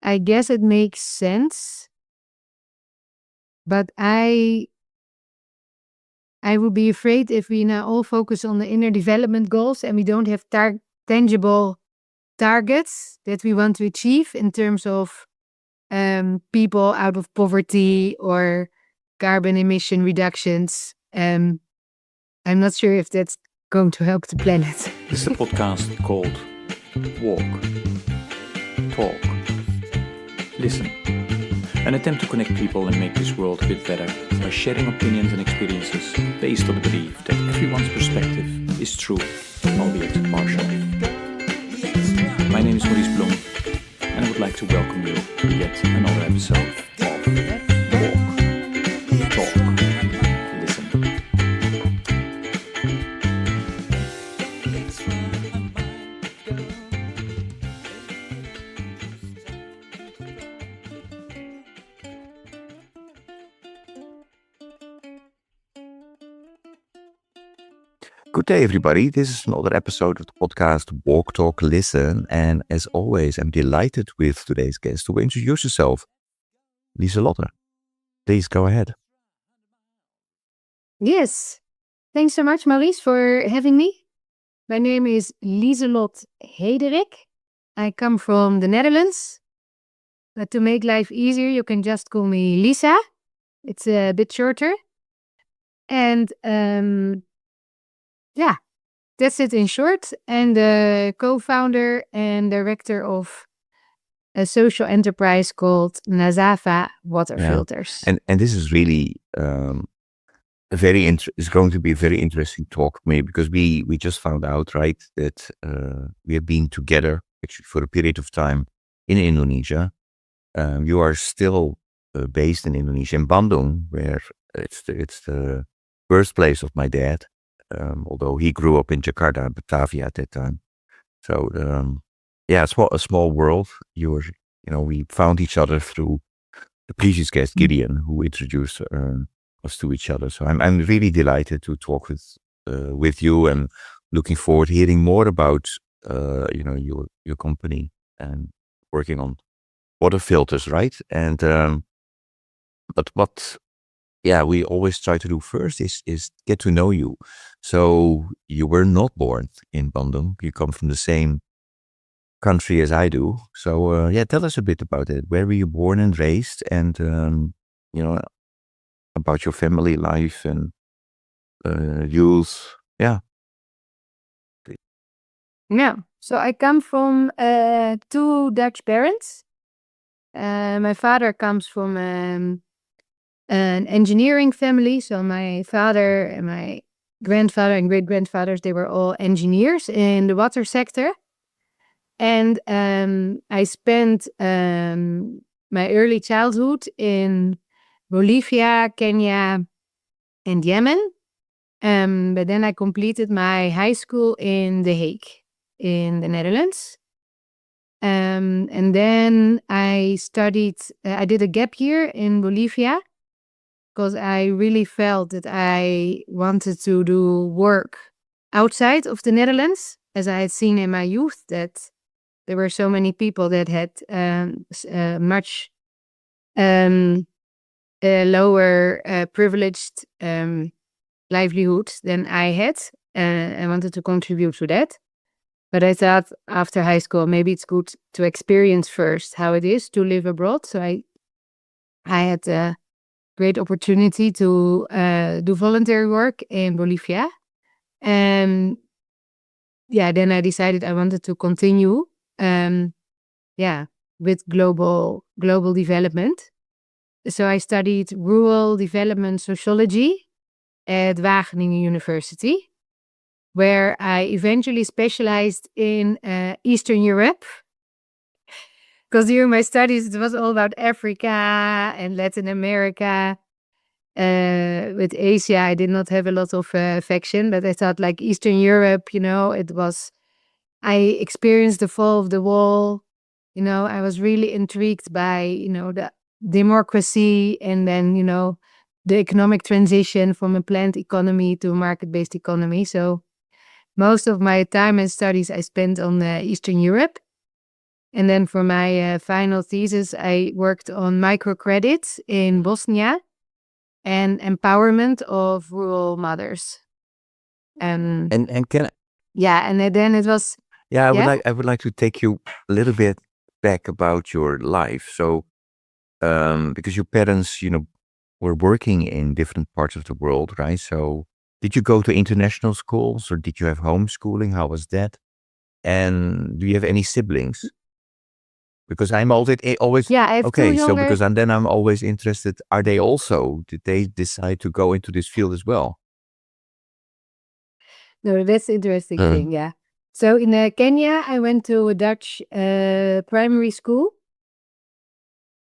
I guess it makes sense, but I would be afraid if we now all focus on the inner development goals and we don't have tangible targets that we want to achieve in terms of people out of poverty or carbon emission reductions. I'm not sure if that's going to help the planet. This is a podcast called Walk, Talk, Listen. An attempt to connect people and make this world a bit better by sharing opinions and experiences based on the belief that everyone's perspective is true, albeit partial. My name is Maurice Bloem, and I would like to welcome you to yet another episode of Walk, Talk, Listen. Good day, everybody. This is another episode of the podcast Walk, Talk, Listen. And as always, I'm delighted with today's guest to introduce yourself. Lieselotte, please go ahead. Yes. Thanks so much, Maurice, for having me. My name is Lieselotte Heederik. I come from the Netherlands. But to make life easier, you can just call me Lisa. It's a bit shorter. And yeah, that's it in short. And the co-founder and director of a social enterprise called Nazava water filters. And this is really it's going to be a very interesting talk for me because we just found out, right, that we have been together actually for a period of time in Indonesia. You are still based in Indonesia, in Bandung, where it's the birthplace of my dad. Although he grew up in Jakarta, Batavia at that time. So, it's a small world. We found each other through the previous guest, Gideon, who introduced us to each other. So I'm really delighted to talk with you and looking forward to hearing more about, your company and working on water filters, right? And, but what we always try to do first is get to know you. So you were not born in Bandung. You come from the same country as I do. So tell us a bit about it. Where were you born and raised, and about your family life and youth. Yeah. Yeah. So I come from two Dutch parents. My father comes from an engineering family. So my father and my grandfather and great-grandfathers, they were all engineers in the water sector. And I spent my early childhood in Bolivia, Kenya, and Yemen. But then I completed my high school in The Hague in the Netherlands. And then I did a gap year in Bolivia because I really felt that I wanted to do work outside of the Netherlands, as I had seen in my youth that there were so many people that had much lower privileged livelihood than I had. I wanted to contribute to that. But I thought after high school, maybe it's good to experience first how it is to live abroad. So I had a great opportunity to do voluntary work in Bolivia. And then I decided I wanted to continue with global development. So I studied rural development sociology at Wageningen University, where I eventually specialized in Eastern Europe. Because during my studies, it was all about Africa and Latin America. With Asia, I did not have a lot of affection, but I thought like Eastern Europe, I experienced the fall of the wall. I was really intrigued by, the democracy and then, the economic transition from a planned economy to a market-based economy. So most of my time and studies I spent on Eastern Europe. And then for my final thesis, I worked on microcredit in Bosnia and empowerment of rural mothers. And can and then it was I Yeah? would like to take you a little bit back about your life. So because your parents, were working in different parts of the world, right? So did you go to international schools or did you have homeschooling? How was that? And do you have any siblings? Because I'm always Yeah, I have two okay. So younger. because then I'm always interested. Did they decide to go into this field as well? No, that's the interesting thing. Yeah. So in Kenya, I went to a Dutch primary school.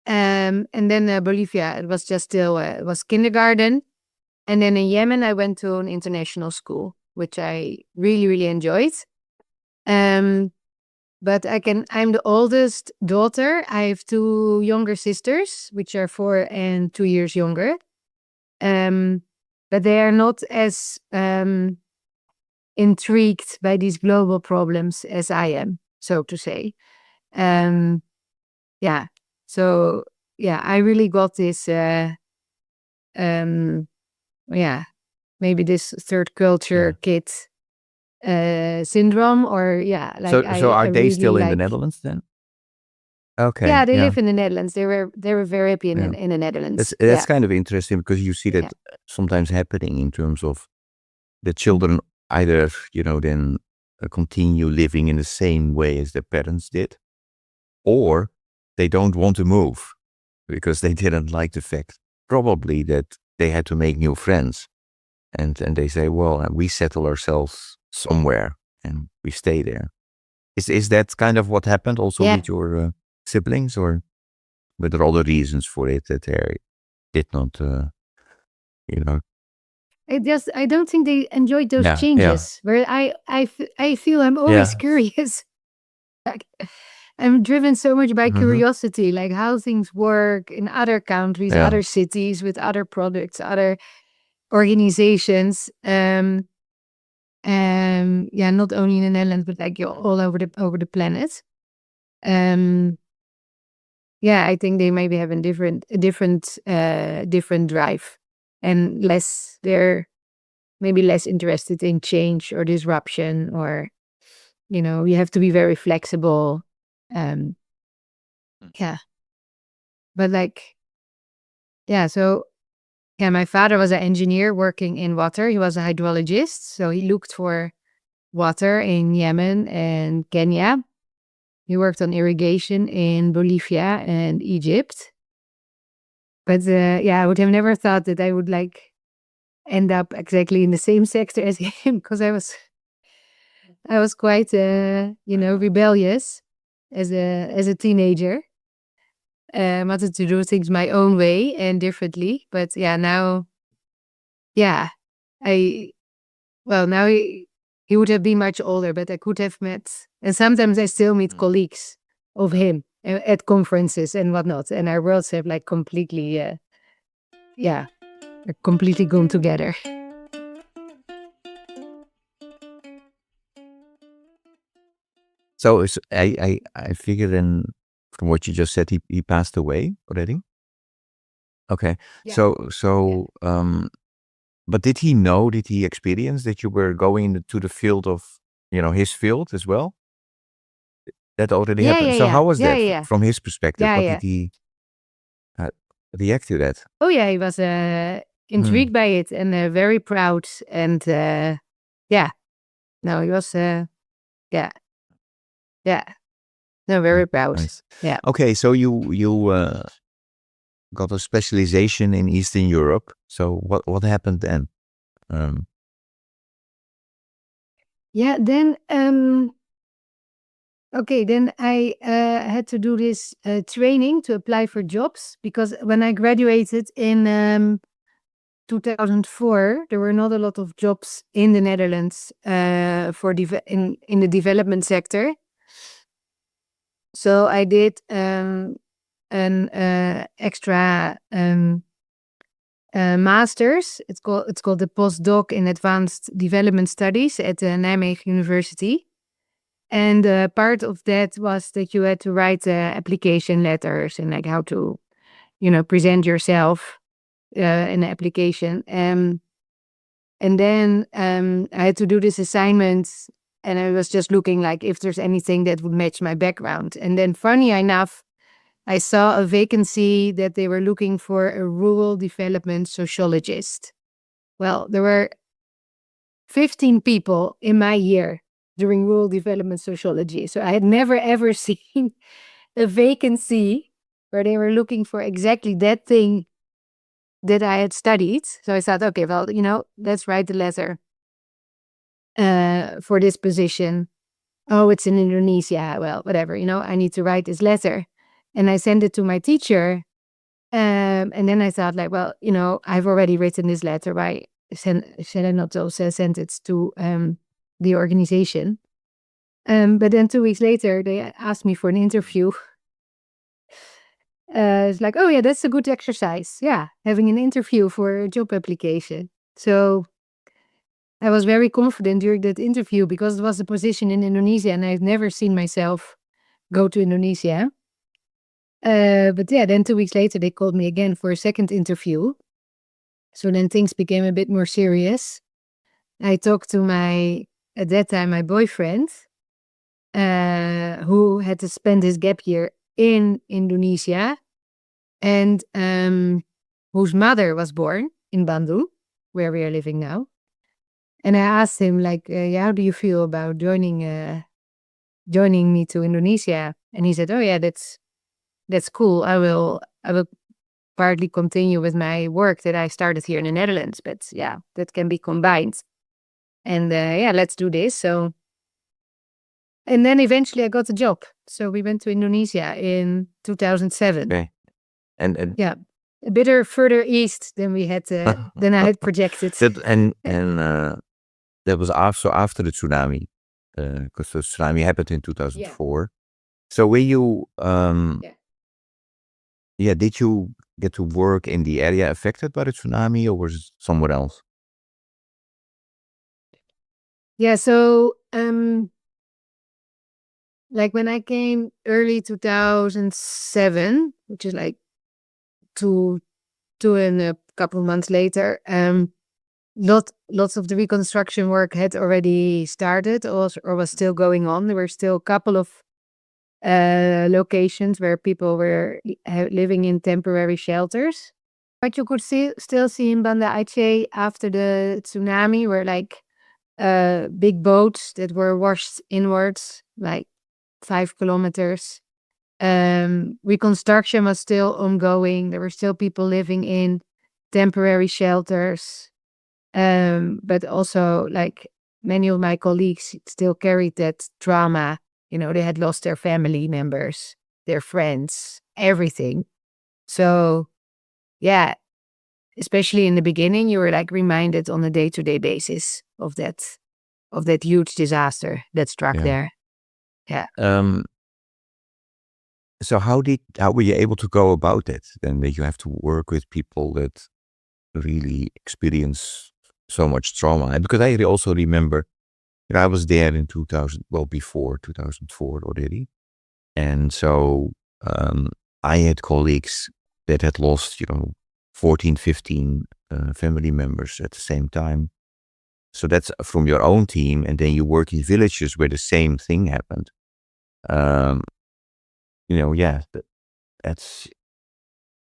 And then Bolivia, it was just still it was kindergarten. And then in Yemen, I went to an international school, which I really, really enjoyed. But I'm the oldest daughter. I have two younger sisters, which are 4 and 2 years younger. But they are not as intrigued by these global problems as I am, so to say. Yeah. So yeah, I really got this maybe this third culture kid syndrome, or So are I they really still in the like. Netherlands then? Okay. Yeah, they live in the Netherlands. They were very happy in Yeah. the Netherlands. That's kind of interesting because you see that sometimes happening in terms of the children either, then continue living in the same way as their parents did, or they don't want to move because they didn't like the fact probably that they had to make new friends. And they say, well, we settle ourselves somewhere and we stay there. Is that kind of what happened also with your siblings, or were there other reasons for it that they did not, I don't think they enjoyed those changes. Where I feel I'm always curious. Like, I'm driven so much by curiosity, like how things work in other countries, other cities, with other products, other organizations. Not only in the Netherlands, but like all over the planet. I think they maybe have a different drive, and they're maybe less interested in change or disruption, or you have to be very flexible. But my father was an engineer working in water. He was a hydrologist, so he looked for water in Yemen and Kenya. He worked on irrigation in Bolivia and Egypt. But I would have never thought that I would end up exactly in the same sector as him, because I was quite rebellious as a teenager. Wanted to do things my own way and differently. But now now he would have been much older, but I could have met, and sometimes I still meet colleagues of him at conferences and whatnot, and our worlds have completely completely gone together. So I figured in from what you just said, he passed away already. Okay. So but did he experience that you were going into the field of, his field as well? That already happened. So how was that from his perspective? What did he react to that? Oh yeah, he was intrigued by it and very proud, and he was very proud. Nice. Yeah. Okay, so you got a specialization in Eastern Europe. So what happened then? Then I had to do this training to apply for jobs, because when I graduated in 2004, there were not a lot of jobs in the Netherlands for in the development sector. So I did an extra master's. It's called the postdoc in advanced development studies at Nijmegen University. And part of that was that you had to write application letters and like how to, present yourself in an application. And then I had to do this assignment, and I was just looking like if there's anything that would match my background. And then funny enough, I saw a vacancy that they were looking for a rural development sociologist. Well, there were 15 people in my year doing rural development sociology. So I had never ever seen a vacancy where they were looking for exactly that thing that I had studied. So I thought, okay, well, let's write the letter for this position. Oh, it's in Indonesia. Well, whatever, I need to write this letter. And I sent it to my teacher. And then I thought like, well, I've already written this letter. Why should I not also send it to the organization? But then 2 weeks later, they asked me for an interview. It's like, oh yeah, that's a good exercise. Yeah, having an interview for a job application. So I was very confident during that interview because it was a position in Indonesia and I've never seen myself go to Indonesia. But yeah, then 2 weeks later, they called me again for a second interview. So then things became a bit more serious. I talked to at that time, my boyfriend, who had to spend his gap year in Indonesia and whose mother was born in Bandung, where we are living now. And I asked him like, how do you feel about joining me to Indonesia? And he said, oh yeah, that's cool. I will partly continue with my work that I started here in the Netherlands, but yeah, that can be combined. And let's do this. So, and then eventually I got a job. So we went to Indonesia in 2007. Okay. And yeah, a bit further east than we had than I had projected. That was also after the tsunami, because the tsunami happened in 2004. Yeah. So were you, did you get to work in the area affected by the tsunami, or was it somewhere else? Yeah, so like when I came early 2007, which is like two and a couple of months later, lots of the reconstruction work had already started or was still going on. There were still a couple of locations where people were living in temporary shelters. What you could still see in Banda Aceh after the tsunami were like big boats that were washed inwards, like 5 kilometers. Reconstruction was still ongoing. There were still people living in temporary shelters. But also like many of my colleagues still carried that trauma. They had lost their family members, their friends, everything. So yeah, especially in the beginning, you were like reminded on a day-to-day basis of that huge disaster that struck there. Yeah. So how were you able to go about it? Then that you have to work with people that really experience so much trauma. Because I also remember, I was there in 2000, well, before 2004 already. And so I had colleagues that had lost, 14, 15 family members at the same time. So that's from your own team. And then you work in villages where the same thing happened. That's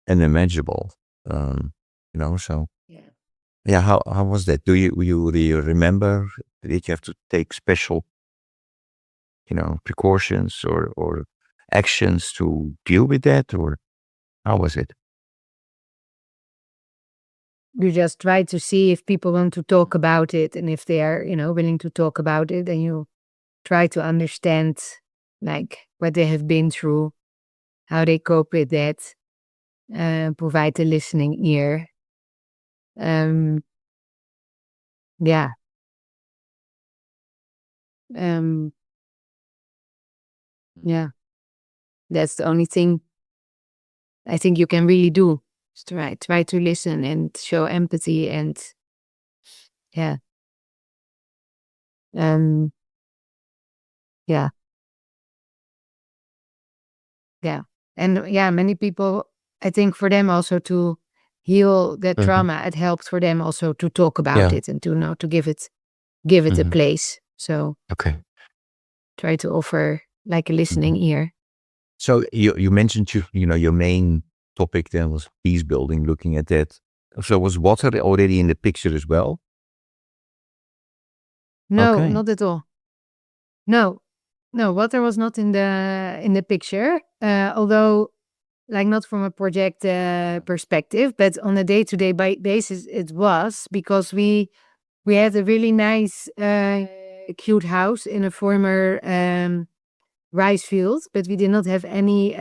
unimaginable, so. Yeah, how was that? Do you remember? Did you have to take special, precautions or actions to deal with that, or how was it? You just try to see if people want to talk about it, and if they are, willing to talk about it, and you try to understand like what they have been through, how they cope with that, provide the listening ear. Yeah. Yeah. That's the only thing I think you can really do. Is try to listen and show empathy and yeah. Yeah. And many people, I think for them also to heal that trauma, it helped for them also to talk about it and to give it a place. So try to offer like a listening ear. So you mentioned your main topic then was peace building, looking at that. So was water already in the picture as well? No, not at all. No, water was not in the picture. Although, like not from a project perspective, but on a day-to-day basis, it was because we had a really nice, cute house in a former rice field, but we did not have any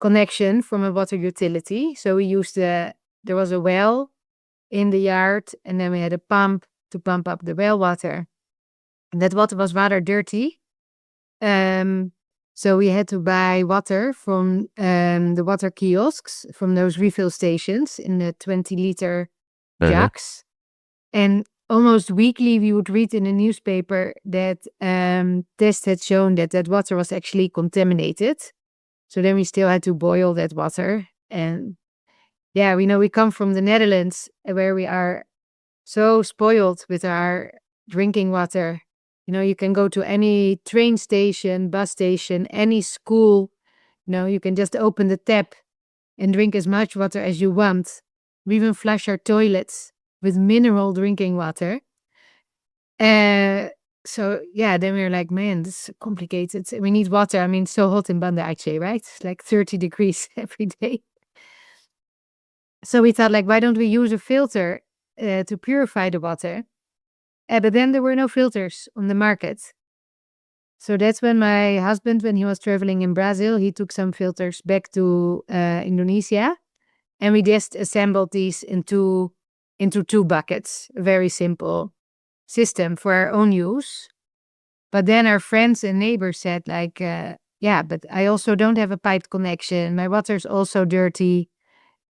connection from a water utility. So we used there was a well in the yard, and then we had a pump to pump up the well water. And that water was rather dirty. So we had to buy water from the water kiosks, from those refill stations in the 20-liter jugs. And almost weekly we would read in the newspaper that tests had shown that water was actually contaminated. So then we still had to boil that water. And we come from the Netherlands, where we are so spoiled with our drinking water. You can go to any train station, bus station, any school. You can just open the tap and drink as much water as you want. We even flush our toilets with mineral drinking water. So then we're like, man, this is complicated. We need water. I mean, it's so hot in Banda Aceh, right? It's like 30 degrees every day. So we thought, like, why don't we use a filter to purify the water? But then there were no filters on the market. So that's when my husband, when he was traveling in Brazil, he took some filters back to Indonesia. And we just assembled these into 2 buckets. A very simple system for our own use. But then our friends and neighbors said, like, but I also don't have a piped connection. My water's also dirty.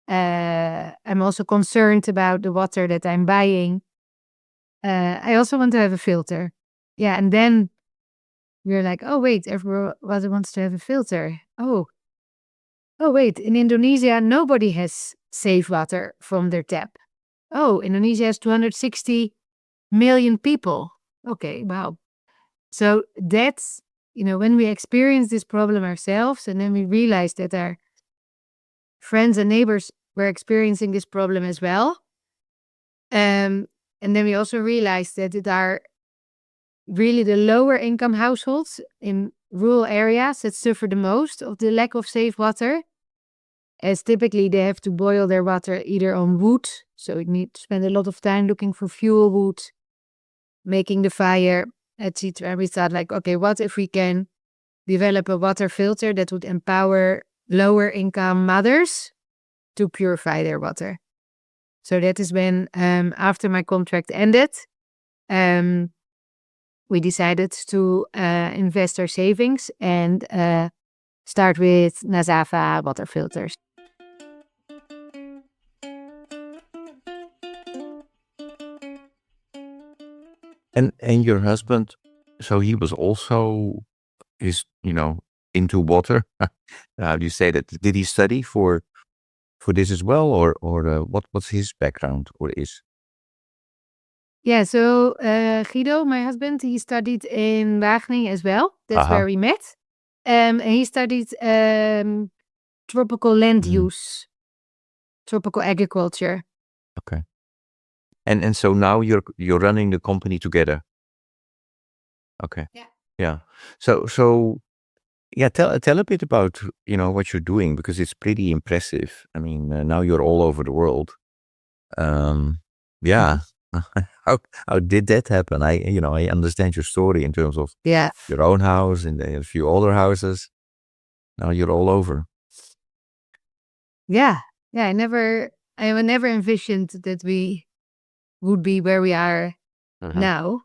I'm also concerned about the water that I'm buying. I also want to have a filter. And then we're like, oh, wait, everyone wants to have a filter. Oh, wait, in Indonesia, nobody has safe water from their tap. Oh, Indonesia has 260 million people. Okay, wow. So that's, when we experience this problem ourselves, and then we realize that our friends and neighbors were experiencing this problem as well. And then we also realized that it are really the lower income households in rural areas that suffer the most of the lack of safe water, as typically they have to boil their water either on wood, so you need to spend a lot of time looking for fuel wood, making the fire, etc. We thought, like, okay, what if we can develop a water filter that would empower lower income mothers to purify their water? So that is when, after my contract ended, we decided to invest our savings and start with Nazava water filters. And your husband, so he was also into water. How do you say that? Did he study for this as well, or what's his background or is? So Guido, my husband, he studied in Wageningen as well. That's where we met. And he studied tropical land use, tropical agriculture. Okay. And so now you're running the company together. Okay. Yeah. So tell a bit about what you're doing, because it's pretty impressive. I mean, now you're all over the world. How did that happen? I understand your story in terms of your own house and a few older houses. Now you're all over. I never envisioned that we would be where we are now.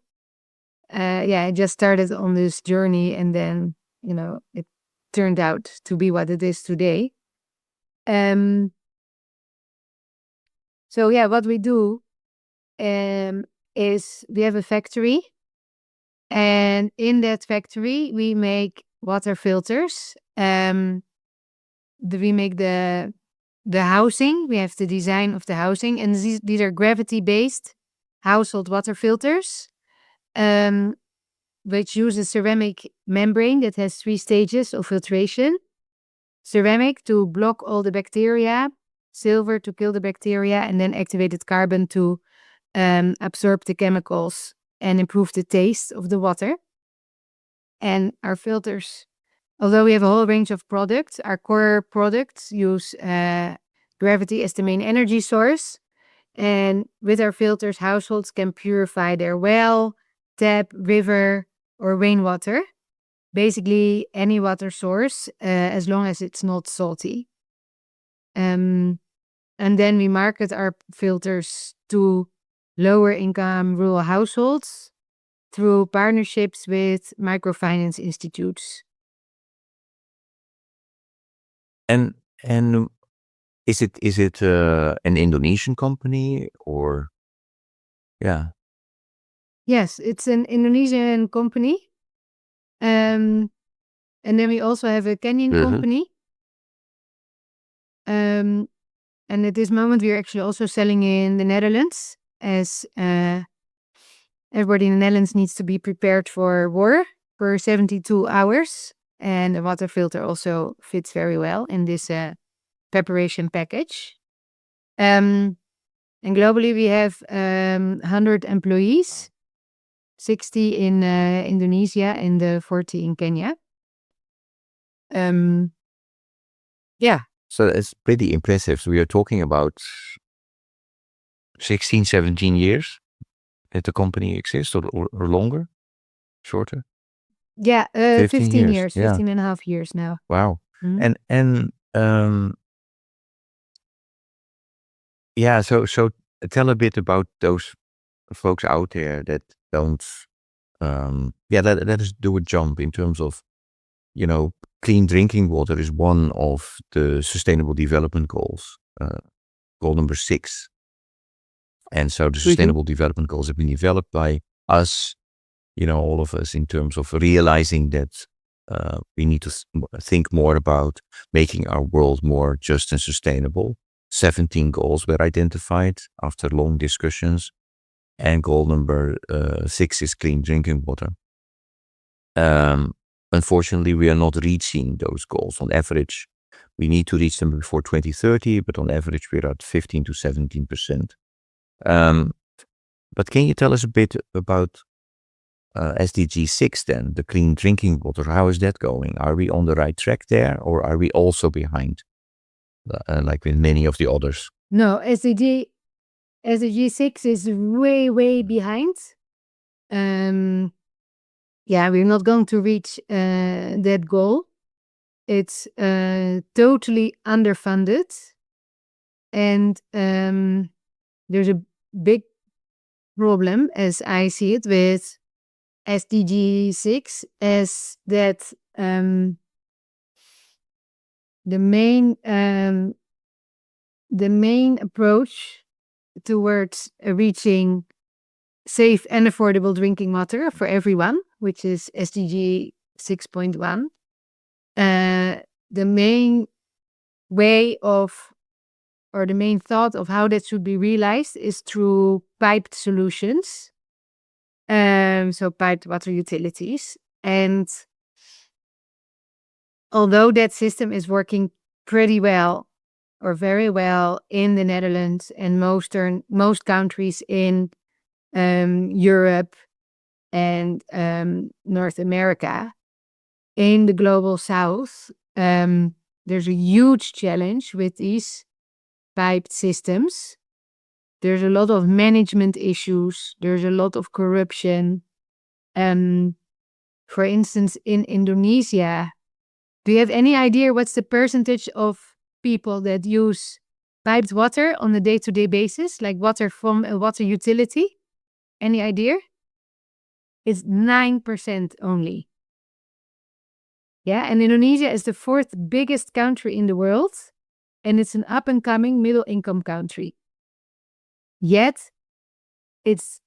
I just started on this journey, and then it turned out to be what it is today. What we do is we have a factory, and in that factory we make water filters. we make the housing. We have the design of the housing, and these are gravity-based household water filters, which use a ceramic membrane that has 3 stages of filtration. Ceramic to block all the bacteria, silver to kill the bacteria, and then activated carbon to absorb the chemicals and improve the taste of the water. And our filters, although we have a whole range of products, our core products use gravity as the main energy source. And with our filters, households can purify their well, tap, river, or rainwater. Basically, any water source, as long as it's not salty. And then we market our filters to lower income rural households through partnerships with microfinance institutes. And is it an Indonesian company or yeah? Yes, it's an Indonesian company. And then we also have a Kenyan company. And at this moment, we are actually also selling in the Netherlands, as everybody in the Netherlands needs to be prepared for war for 72 hours. And the water filter also fits very well in this preparation package. And globally, we have 100 employees, 60 in Indonesia and 40 in Kenya. Yeah. So it's pretty impressive. So we are talking about 16, 17 years that the company exists, or longer, shorter? Yeah, 15 years, yeah. 15 and a half years now. Wow. Mhm. And yeah, so tell a bit about those folks out there that don't let us do a jump in terms of, clean drinking water is one of the Sustainable Development Goals, goal number 6. And so the Sustainable Development Goals have been developed by us, all of us, in terms of realizing that we need to think more about making our world more just and sustainable. 17 goals were identified after long discussions, and goal number 6 is clean drinking water. Unfortunately, we are not reaching those goals. On average, we need to reach them before 2030, but on average, we're at 15 to 17%. But can you tell us a bit about SDG 6 then, the clean drinking water? How is that going? Are we on the right track there, or are we also behind, like with many of the others? No, SDG 6 is way behind. We're not going to reach that goal. It's totally underfunded. And there's a big problem, as I see it, with SDG 6, as that the main approach towards reaching safe and affordable drinking water for everyone, which is SDG 6.1, the main way of, or the main thought of how that should be realized is through piped solutions. So piped water utilities. And although that system is working pretty well, or very well, in the Netherlands and most countries in Europe and North America, in the global South, there's a huge challenge with these piped systems. There's a lot of management issues. There's a lot of corruption. For instance, in Indonesia, do you have any idea what's the percentage of people that use piped water on a day-to-day basis, like water from a water utility? Any idea? It's 9% only. Yeah, and Indonesia is the 4th biggest country in the world, and it's an up-and-coming middle-income country. Yet, it's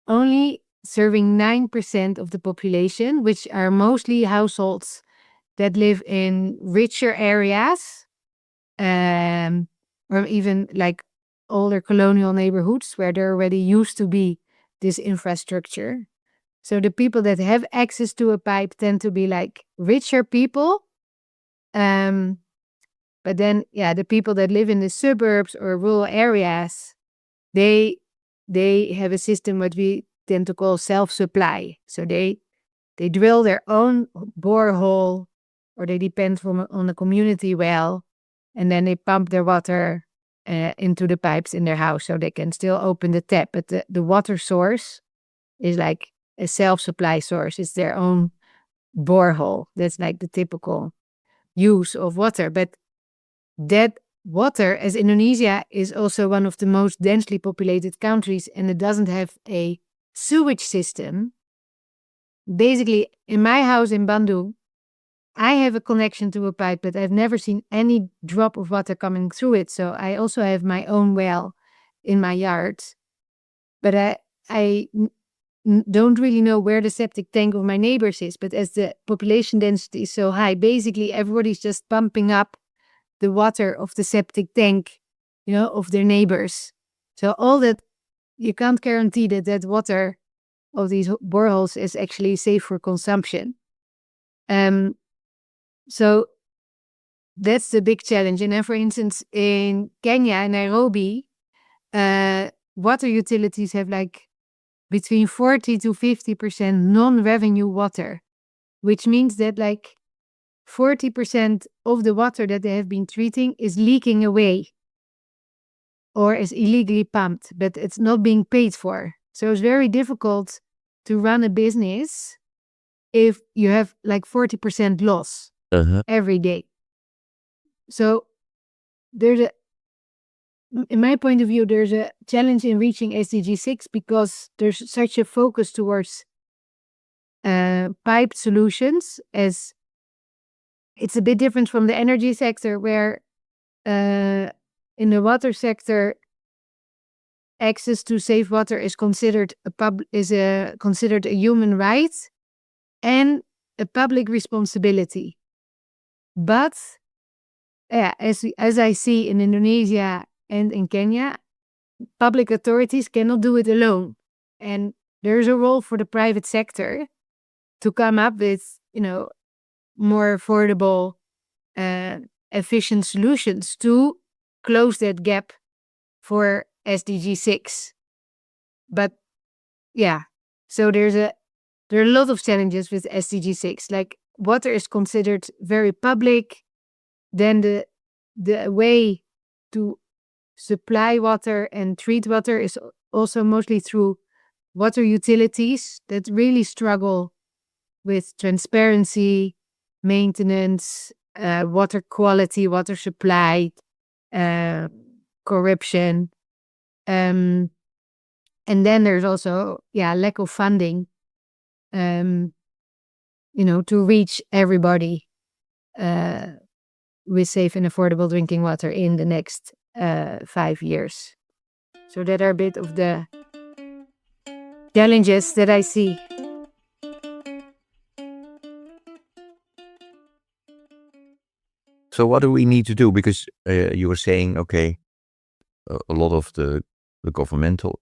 only serving 9% of the population, which are mostly households that live in richer areas, or even like older colonial neighborhoods where there already used to be this infrastructure. So the people that have access to a pipe tend to be like richer people. But then, the people that live in the suburbs or rural areas, they have a system what we tend to call self-supply. So they drill their own borehole, or they depend on a community well, and then they pump their water into the pipes in their house, so they can still open the tap. But the water source is like a self-supply source. It's their own borehole. That's like the typical use of water. But that water, as Indonesia is also one of the most densely populated countries and it doesn't have a sewage system, basically in my house in Bandung, I have a connection to a pipe, but I've never seen any drop of water coming through it. So I also have my own well in my yard. But I don't really know where the septic tank of my neighbors is. But as the population density is so high, basically everybody's just pumping up the water of the septic tank, of their neighbors. So all that, you can't guarantee that water of these boreholes is actually safe for consumption. So that's the big challenge. And then, for instance, in Kenya, in Nairobi, water utilities have like between 40 to 50% non-revenue water, which means that like 40% of the water that they have been treating is leaking away or is illegally pumped, but it's not being paid for. So it's very difficult to run a business if you have like 40% loss every day. So in my point of view, there's a challenge in reaching SDG 6 because there's such a focus towards piped solutions, as it's a bit different from the energy sector where in the water sector, access to safe water is considered considered a human right and a public responsibility. But as I see in Indonesia and in Kenya, public authorities cannot do it alone. And there's a role for the private sector to come up with, more affordable, efficient solutions to close that gap for SDG 6. But so there are a lot of challenges with SDG 6. Like water is considered very public. Then the way to supply water and treat water is also mostly through water utilities that really struggle with transparency, maintenance, water quality, water supply, corruption. And then there's also, lack of funding, to reach everybody with safe and affordable drinking water in the next 5 years. So that are a bit of the challenges that I see. So what do we need to do? Because you were saying, okay, a lot of the governmental,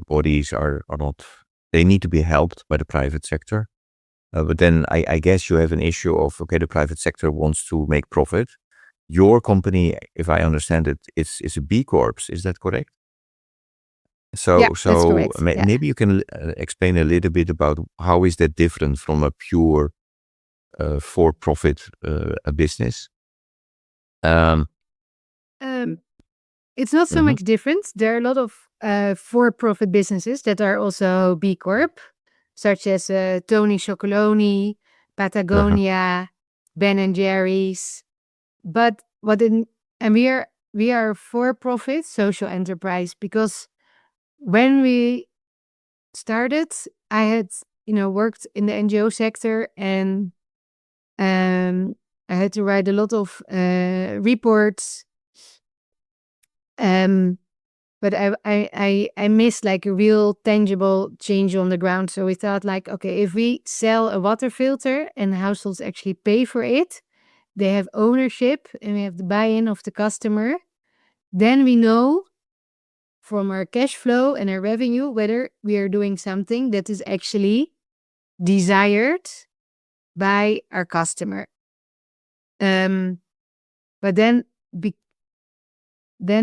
bodies are not, they need to be helped by the private sector. But then I guess you have an issue of, okay, the private sector wants to make profit. Your company, if I understand it, is a B Corp. Is that correct? So, that's correct. Maybe you can explain a little bit about how is that different from a pure for-profit business? It's not so much different. There are a lot of for-profit businesses that are also B Corp, such as Tony Chocolonely, Patagonia, Ben & Jerry's. But we are for-profit social enterprise because when we started, I had worked in the NGO sector and I had to write a lot of reports. But I miss like a real tangible change on the ground. So we thought like, okay, if we sell a water filter and households actually pay for it, they have ownership and we have the buy-in of the customer, then we know from our cash flow and our revenue whether we are doing something that is actually desired by our customer. But then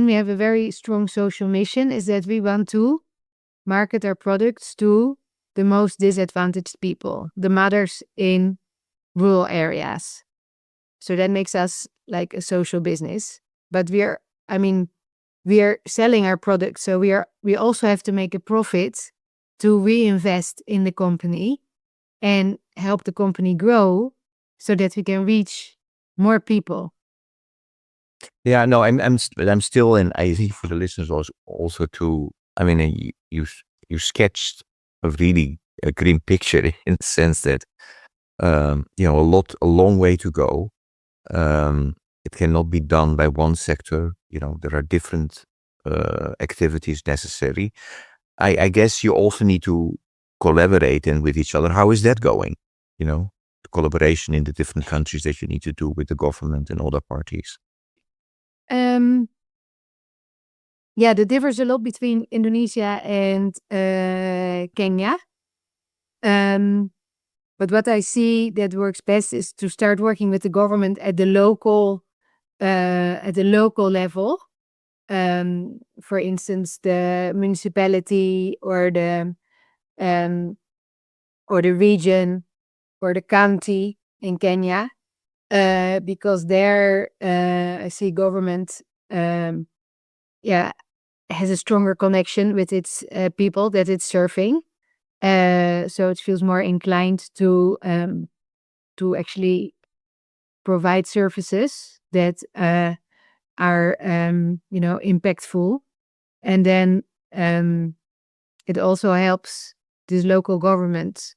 we have a very strong social mission, is that we want to market our products to the most disadvantaged people, the mothers in rural areas. So that makes us like a social business. But we are selling our products, so we also have to make a profit to reinvest in the company and help the company grow so that we can reach more people. Yeah, no, I'm still in. I think for the listeners also too. I mean, you sketched a really a grim picture in the sense that a long way to go. It cannot be done by one sector. There are different activities necessary. I guess you also need to collaborate and with each other. How is that going? The collaboration in the different countries that you need to do with the government and other parties. Yeah, that differs a lot between Indonesia and Kenya. But what I see that works best is to start working with the government at the local level. For instance, the municipality or the region or the county in Kenya, because there I see government has a stronger connection with its people that it's serving. So it feels more inclined to actually provide services that are impactful. And then it also helps this local government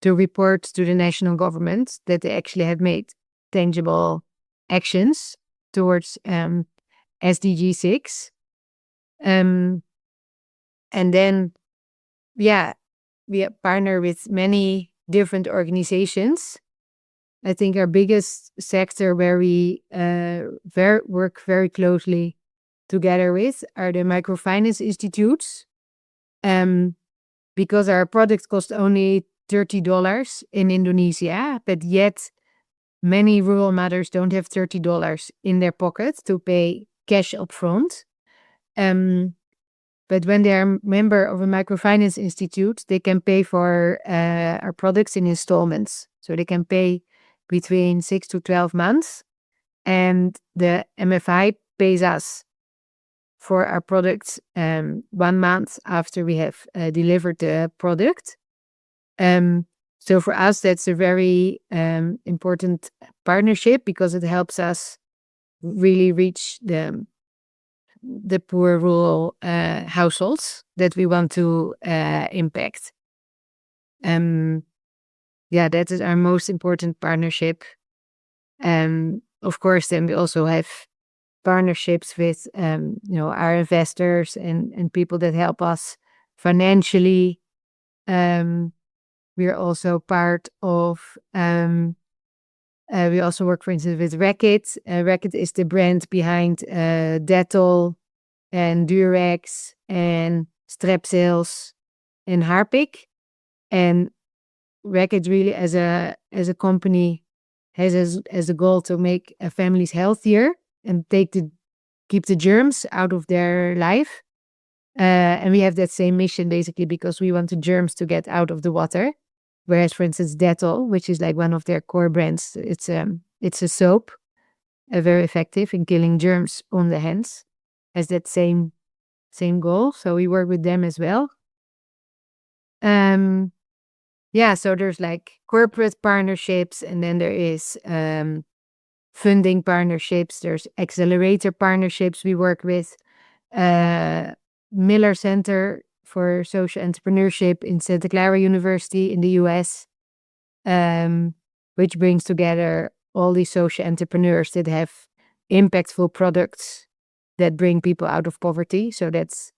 to report to the national government that they actually have made tangible actions towards SDG 6. And then, we partner with many different organizations. I think our biggest sector where we work very closely together with are the microfinance institutes. Because our product costs only $30 in Indonesia, but yet many rural mothers don't have $30 in their pocket to pay cash upfront. But when they're a member of a microfinance institute, they can pay for our products in installments. So they can pay between 6 to 12 months, and the MFI pays us for our products 1 month after we have delivered the product. So for us, that's a very important partnership because it helps us really reach the poor rural households that we want to impact. That is our most important partnership. Of course, then we also have partnerships with our investors and people that help us financially. We are also part of we also work, for instance, with Reckitt. Reckitt is the brand behind Dettol and Durex and Strepsils and Harpic. And Reckitt really as a company has as a goal to make families healthier and keep the germs out of their life. And we have that same mission basically because we want the germs to get out of the water. Whereas, for instance, Dettol, which is like one of their core brands, it's a soap, very effective in killing germs on the hands, has that same goal. So we work with them as well. So there's like corporate partnerships, and then there is funding partnerships. There's accelerator partnerships. We work with Miller Center for Social Entrepreneurship in Santa Clara University in the US, which brings together all these social entrepreneurs that have impactful products that bring people out of poverty. So that's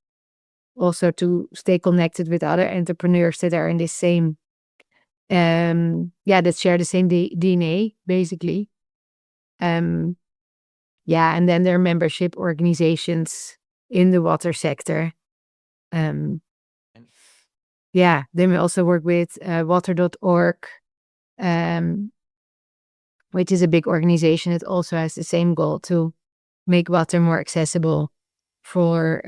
also to stay connected with other entrepreneurs that are in the same, that share the same DNA, basically. And then there are membership organizations in the water sector. Then we also work with water.org, which is a big organization that also has the same goal to make water more accessible for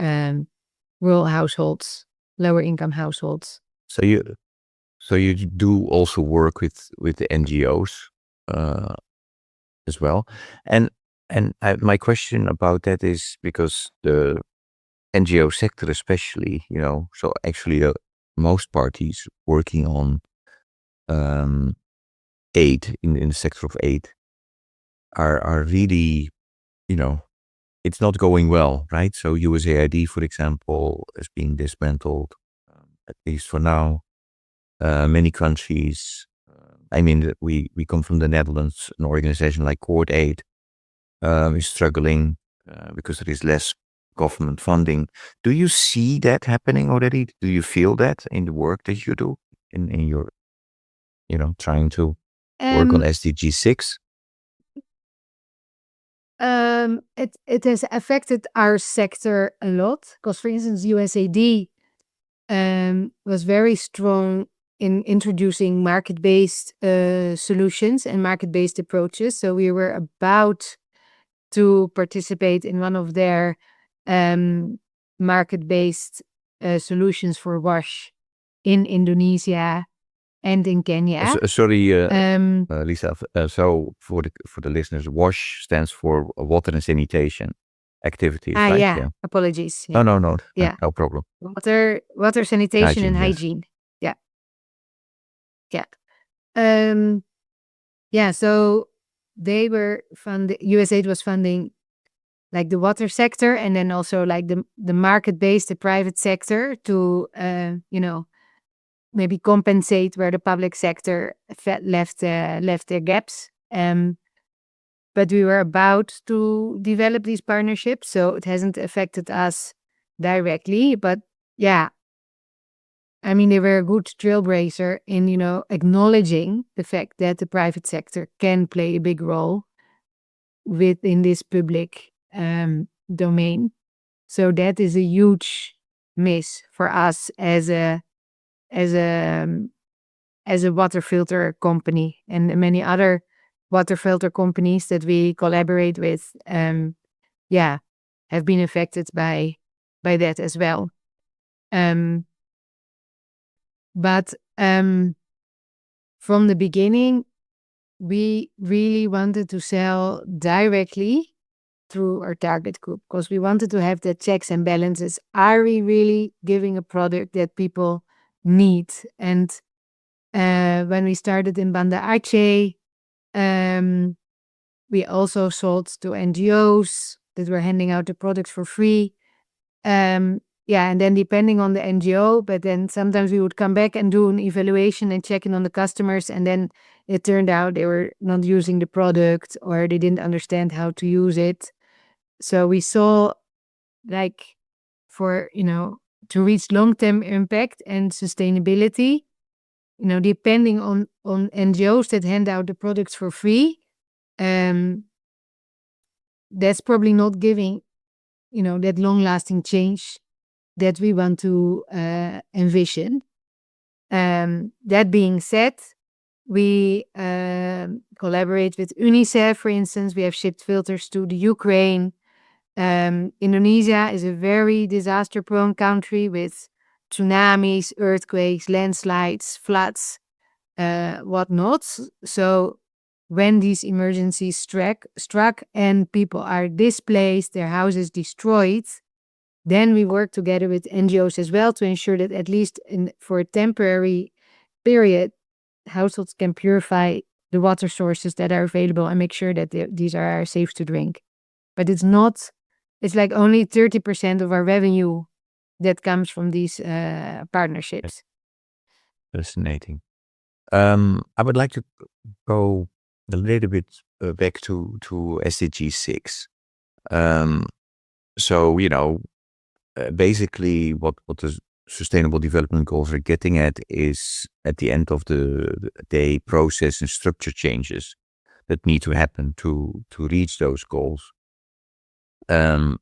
rural households, lower income households. So you do also work with the NGOs as well, and my question about that is because the NGO sector, especially, so actually most parties working on aid in the sector of aid are really, it's not going well, right? So USAID, for example, is being dismantled, at least for now. Many countries, we come from the Netherlands, an organization like Court Aid is struggling because there is less government funding. Do you see that happening already? Do you feel that in the work that you do in your, trying to work on SDG 6? It has affected our sector a lot because, for instance, USAID was very strong in introducing market-based solutions and market-based approaches. So we were about to participate in one of their market-based solutions for wash in Indonesia and in Kenya. Sorry, Lisa. So for the listeners, WASH stands for water and sanitation activities, right? Yeah. Apologies. Yeah. No. Yeah. No problem. Water, sanitation, and hygiene. Yes. Yeah. So they were USAID was funding like the water sector, and then also like the market-based, the private sector to maybe compensate where the public sector left their gaps. But we were about to develop these partnerships, so it hasn't affected us directly. But yeah, they were a good trailblazer in acknowledging the fact that the private sector can play a big role within this public domain. So that is a huge miss for us as a water filter company, and many other water filter companies that we collaborate with have been affected by that as well. But from the beginning, we really wanted to sell directly through our target group because we wanted to have the checks and balances. Are we really giving a product that people need? And when we started in Banda Aceh, we also sold to NGOs that were handing out the products for free. And then depending on the NGO, but then sometimes we would come back and do an evaluation and check in on the customers, and then it turned out they were not using the product or they didn't understand how to use it. So we saw, like, for, to reach long-term impact and sustainability, depending on NGOs that hand out the products for free, that's probably not giving, that long-lasting change that we want to envision. That being said, we collaborate with UNICEF, for instance. We have shipped filters to the Ukraine. Indonesia is a very disaster-prone country with tsunamis, earthquakes, landslides, floods, whatnot. So when these emergencies struck and people are displaced, their houses destroyed, then we work together with NGOs as well to ensure that at least for a temporary period, households can purify the water sources that are available and make sure that these are safe to drink. But it's like only 30% of our revenue that comes from these partnerships. Fascinating. I would like to go a little bit back to SDG 6. So, basically what the Sustainable Development Goals are getting at is, at the end of the day, process and structure changes that need to happen to reach those goals. And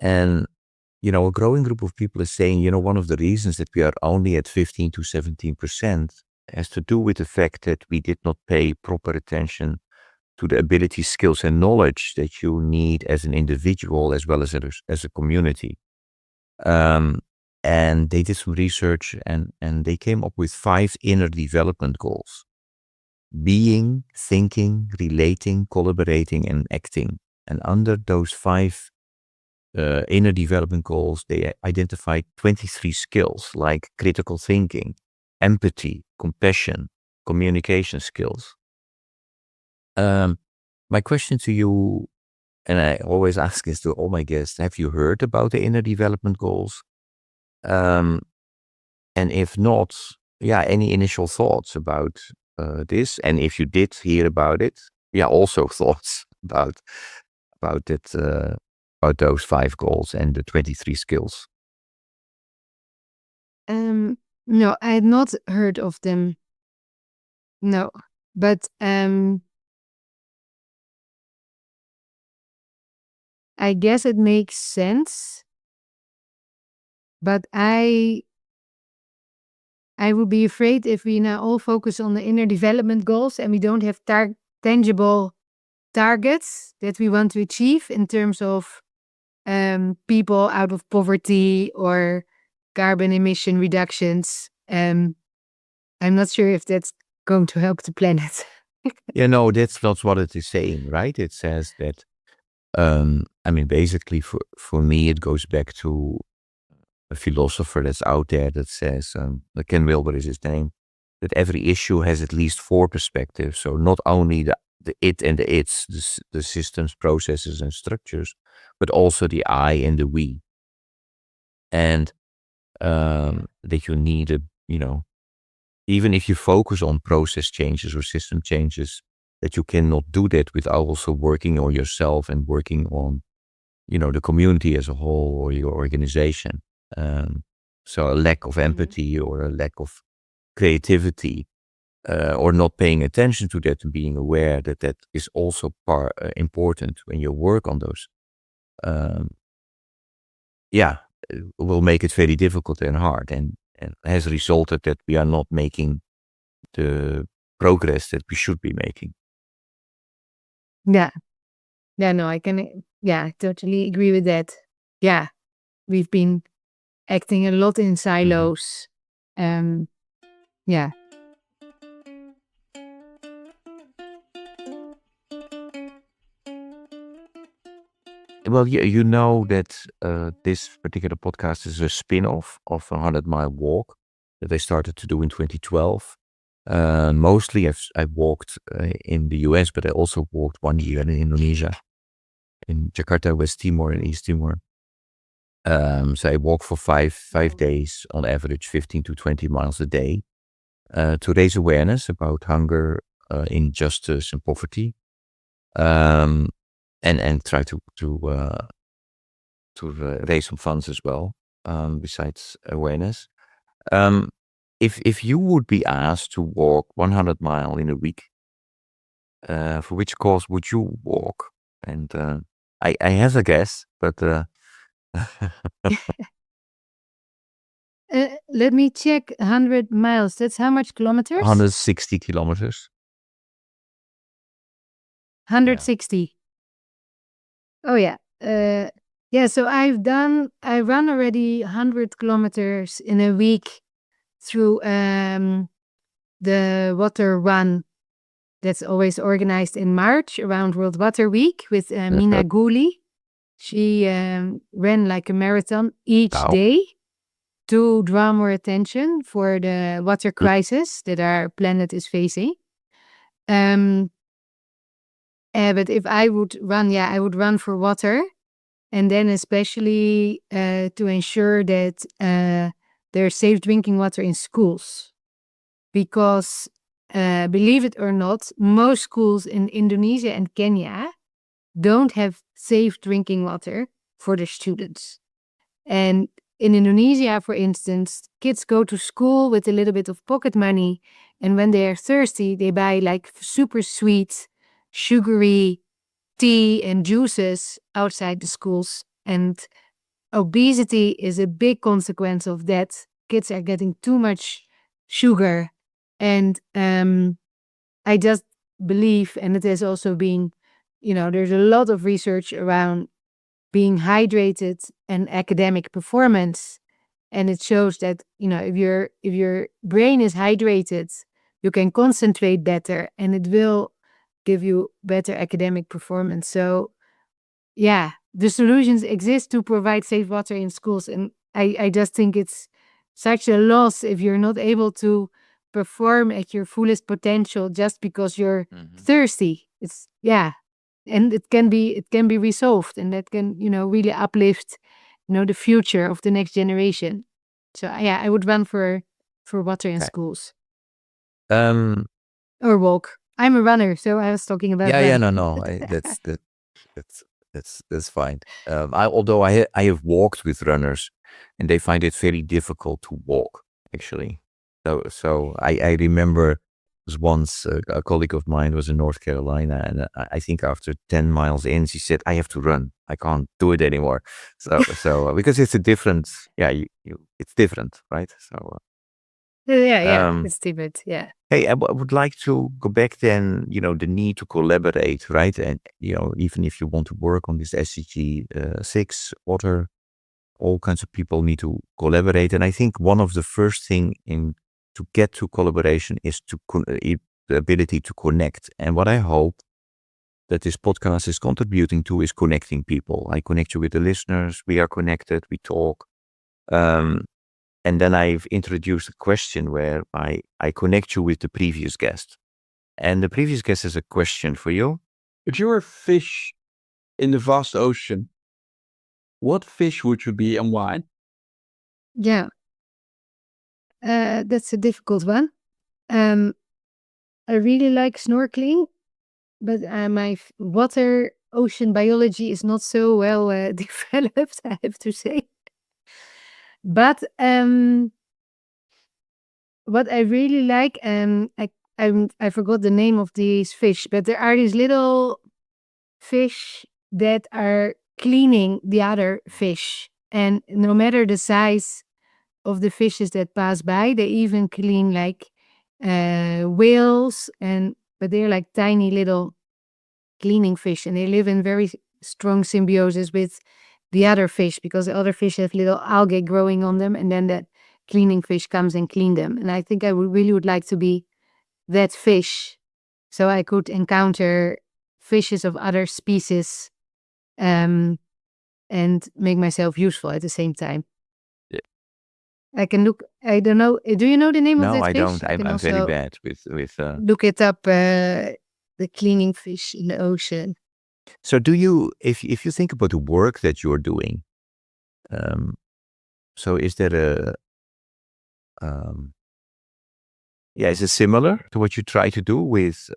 a growing group of people is saying, one of the reasons that we are only at 15 to 17% has to do with the fact that we did not pay proper attention to the ability, skills, and knowledge that you need as an individual as well as a community. And they did some research and they came up with 5 inner development goals: being, thinking, relating, collaborating, and acting. And under those 5 inner development goals, they identified 23 skills like critical thinking, empathy, compassion, communication skills. My question to you, and I always ask this to all my guests, have you heard about the inner development goals? And if not, any initial thoughts about this? And if you did hear about it, also thoughts about it, about those 5 goals and the 23 skills. No, I had not heard of them. No, but I guess it makes sense. But I would be afraid if we now all focus on the inner development goals and we don't have tangible targets that we want to achieve in terms of people out of poverty or carbon emission reductions. I'm not sure if that's going to help the planet. That's not what it is saying, right? It says that, basically for me, it goes back to a philosopher that's out there that says, Ken Wilber is his name, that every issue has at least 4 perspectives. So not only the it and the its, the systems, processes, and structures, but also the I and the we. And that you need even if you focus on process changes or system changes, that you cannot do that without also working on yourself and working on, the community as a whole or your organization. So a lack of empathy or a lack of creativity, or not paying attention to that and being aware that is also important when you work on those. Will make it very difficult and hard, and has resulted that we are not making the progress that we should be making. I totally agree with that. We've been acting a lot in silos. Well, you know that this particular podcast is a spin-off of a 100-mile walk that I started to do in 2012. Mostly I've walked in the US, but I also walked 1 year in Indonesia, in Jakarta, West Timor, and East Timor. So I walk for five days on average, 15 to 20 miles a day, to raise awareness about hunger, injustice, and poverty, and try to raise some funds as well, besides awareness. If you would be asked to walk 100 miles in a week, for which cause would you walk? And I have a guess, but let me check. 100 miles. That's how much kilometers? 160 kilometers. 160. Oh yeah. So I run already 100 kilometers in a week through the water run that's always organized in March around World Water Week with Mina Gouli. She ran like a marathon each day to draw more attention for the water crisis that our planet is facing. But if I would run, I would run for water, and then especially to ensure that there's safe drinking water in schools. Because, believe it or not, most schools in Indonesia and Kenya don't have safe drinking water for their students. And in Indonesia, for instance, kids go to school with a little bit of pocket money. And when they are thirsty, they buy like super sweet, sugary tea and juices outside the schools. And obesity is a big consequence of that. Kids are getting too much sugar. And I just believe, and it has also been, there's a lot of research around being hydrated and academic performance. And it shows that, if your brain is hydrated, you can concentrate better and it will give you better academic performance. So yeah, the solutions exist to provide safe water in schools. And I just think it's such a loss if you're not able to perform at your fullest potential just because you're thirsty. It's and it can be resolved, and that can, really uplift, the future of the next generation. So I would run for water in Okay. schools Um, or walk. I'm a runner, so I was talking about yeah, run. no. That's fine. Although I have walked with runners, and they find it very difficult to walk actually. So I remember once a colleague of mine was in North Carolina, and I think after 10 miles in, she said, "I have to run. I can't do it anymore." So because it's a different, it's different, right? So um, It's different. Yeah. hey, I would like to go back then, the need to collaborate, right? And, even if you want to work on this SDG 6, water, all kinds of people need to collaborate. And I think one of the first thing to get to collaboration is the ability to connect. And what I hope that this podcast is contributing to is connecting people. I connect you with the listeners. We are connected. We talk. And then I've introduced a question where I connect you with the previous guest. And the previous guest has a question for you. If you were a fish in the vast ocean, what fish would you be and why? Yeah. That's a difficult one. I really like snorkeling, but my water ocean biology is not so well developed, I have to say. But what I really like, I forgot the name of these fish, but there are these little fish that are cleaning the other fish, and no matter the size of the fishes that pass by, they even clean like whales, but they're like tiny little cleaning fish, and they live in very strong symbiosis with the other fish, because the other fish have little algae growing on them, and then that cleaning fish comes and clean them. And I think I really would like to be that fish, so I could encounter fishes of other species, and make myself useful at the same time. Yeah. I can look. I don't know. Do you know the name of No, that I fish? don't. I'm very bad with. Look it up. The cleaning fish in the ocean. So do you, if you think about the work that you're doing, so is there is it similar to what you try to do with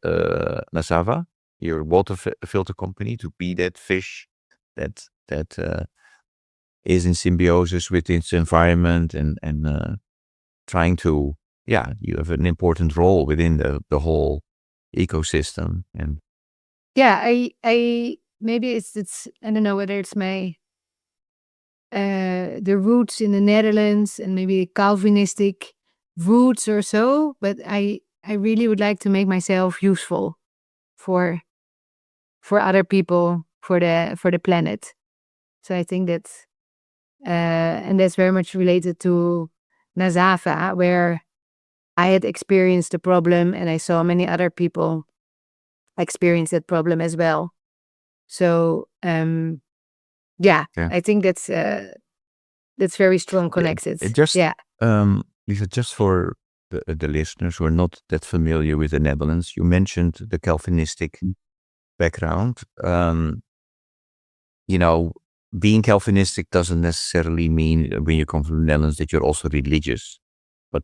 Nazava, your water filter company, to be that fish that is in symbiosis with its environment and trying to, you have an important role within the whole ecosystem. And I maybe it's I don't know whether it's my the roots in the Netherlands and maybe Calvinistic roots or so, but I really would like to make myself useful for other people, for the planet. So I think that's and that's very much related to Nazava, where I had experienced the problem and I saw many other people experience that problem as well. So I think that's very strong connected. Lisa, just for the listeners who are not that familiar with the Netherlands, you mentioned the Calvinistic background. Being Calvinistic doesn't necessarily mean when you come from the Netherlands that you're also religious. But,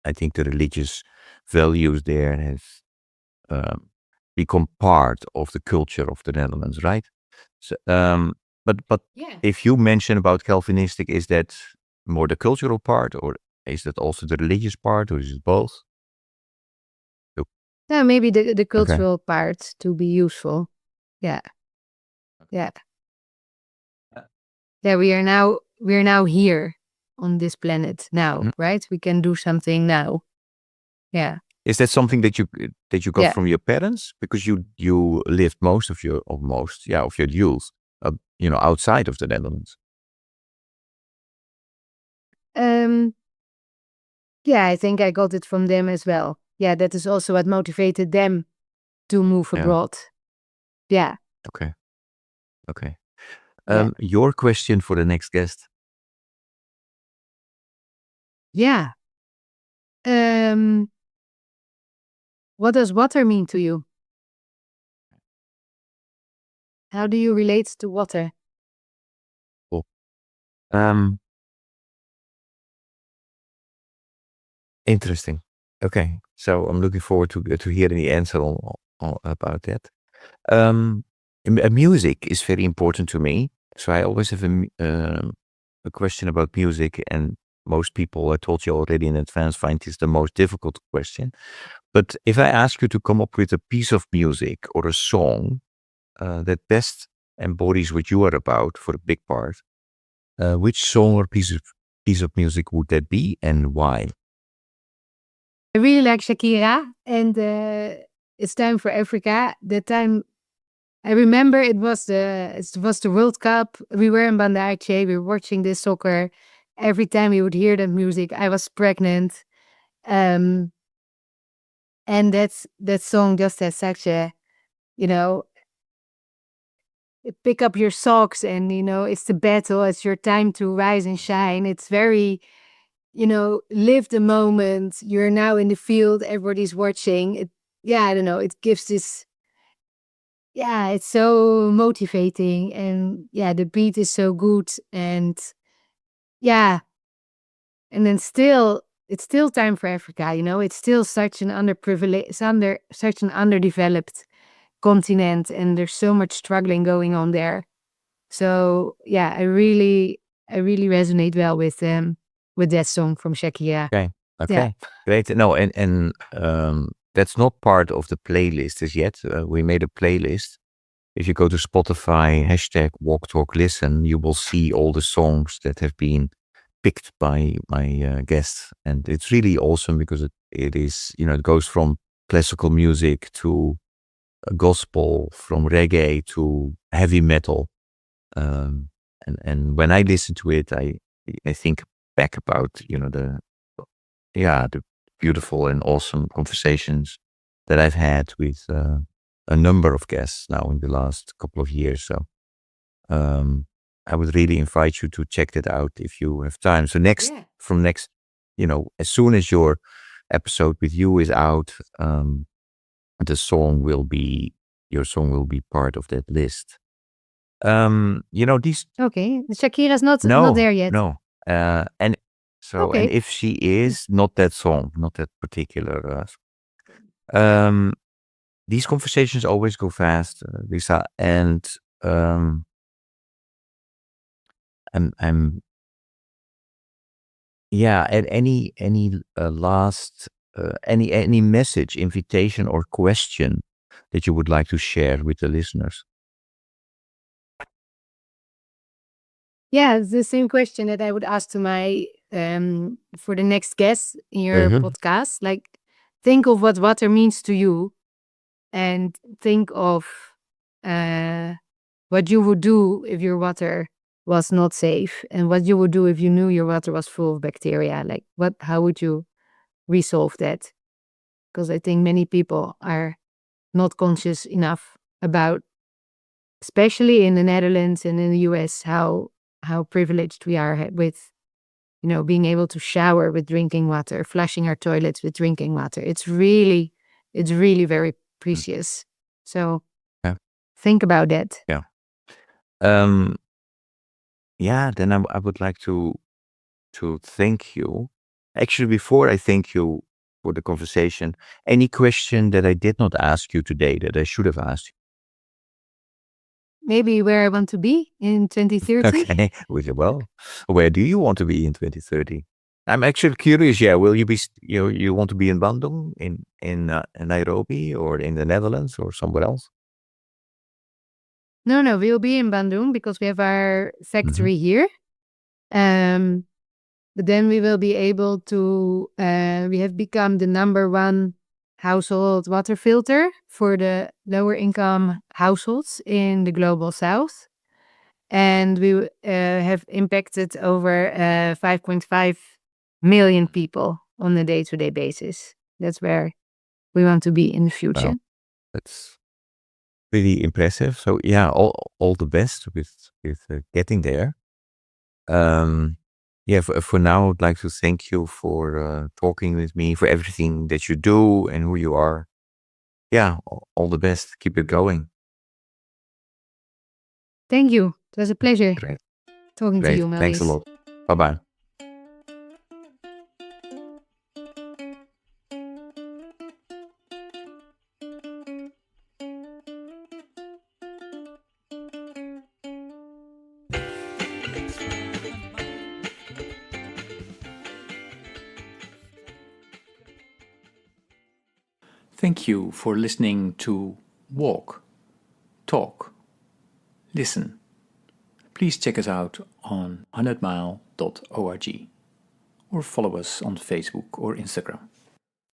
I think the religious values there has become part of the culture of the Netherlands, right? So, But Yeah. if you mention about Calvinistic, is that more the cultural part, or is that also the religious part, or is it both? Yeah, maybe the Okay. cultural part to be useful. Yeah. Yeah. Yeah, we are now here on this planet now, Mhm. right? We can do something now. Yeah. Is that something that you got Yeah. from your parents, because you lived most of your youth, outside of the Netherlands? Yeah, I think I got it from them as well. Yeah, that is also what motivated them to move Yeah. abroad. Yeah. Okay. Yeah. Your question for the next guest. Yeah. What does water mean to you? How do you relate to water? Cool. Interesting. Okay, so I'm looking forward to hearing the answer on about that. Music is very important to me, so I always have a question about music, and most people, I told you already in advance, find this the most difficult question. But if I ask you to come up with a piece of music or a song that best embodies what you are about for a big part, which song or piece of music would that be, and why? I really like Shakira, and It's Time for Africa. That time, I remember it was the World Cup. We were in Banda Aceh. We were watching this soccer. Every time we would hear that music, I was pregnant. And that song just has such a, pick up your socks, and it's the battle. It's your time to rise and shine. It's very, live the moment. You're now in the field. Everybody's watching. I don't know. It gives this. Yeah, it's so motivating, and the beat is so good, and yeah, and then still, it's still time for Africa. It's still such an such an underdeveloped continent, and there's so much struggling going on there. So I really resonate well with that song from Shakira. Okay. Yeah. Great. No, and that's not part of the playlist as yet. We made a playlist. If you go to Spotify, #Walk Talk Listen, you will see all the songs that have been picked by my guests, and it's really awesome because it is, it goes from classical music to gospel, from reggae to heavy metal. And when I listen to it, I think back about, the beautiful and awesome conversations that I've had with a number of guests now in the last couple of years. So I would really invite you to check that out if you have time. So next, as soon as your episode with you is out, your song will be part of that list. These Okay. Shakira's not no, there yet. no, and so, and Okay. if she is, not that song, not that particular. These conversations always go fast, Lisa, and I'm and any last any message, invitation, or question that you would like to share with the listeners? Yeah, it's the same question that I would ask to my for the next guest in your podcast. Like, think of what water means to you, and think of what you would do if your water was not safe, and what you would do if you knew your water was full of bacteria. Like, how would you resolve that? Because I think many people are not conscious enough about, especially in the Netherlands and in the US, how privileged we are with, being able to shower with drinking water, flushing our toilets with drinking water. It's really very precious. So Yeah. think about that. Yeah. Then I would like to thank you. Actually, before I thank you for the conversation, any question that I did not ask you today that I should have asked maybe where I want to be in 2030. Okay. Well, where do you want to be in 2030? I'm actually curious. Yeah, will you be? You want to be in Bandung, in Nairobi, or in the Netherlands, or somewhere else? No, we'll be in Bandung because we have our factory here. But then we will be able to, we have become the number one household water filter for the lower income households in the global south. And we have impacted over 5.5 million people on a day-to-day basis. That's where we want to be in the future. Wow, that's really impressive. So yeah, all the best with getting there. Yeah, for now, I'd like to thank you for talking with me, for everything that you do and who you are. Yeah, all the best. Keep it going. Thank you. It was a pleasure Great. talking to Great. you, Thanks a Maurice. lot. Bye-bye. Thank you for listening to Walk, Talk, Listen. Please check us out on 100mile.org or follow us on Facebook or Instagram.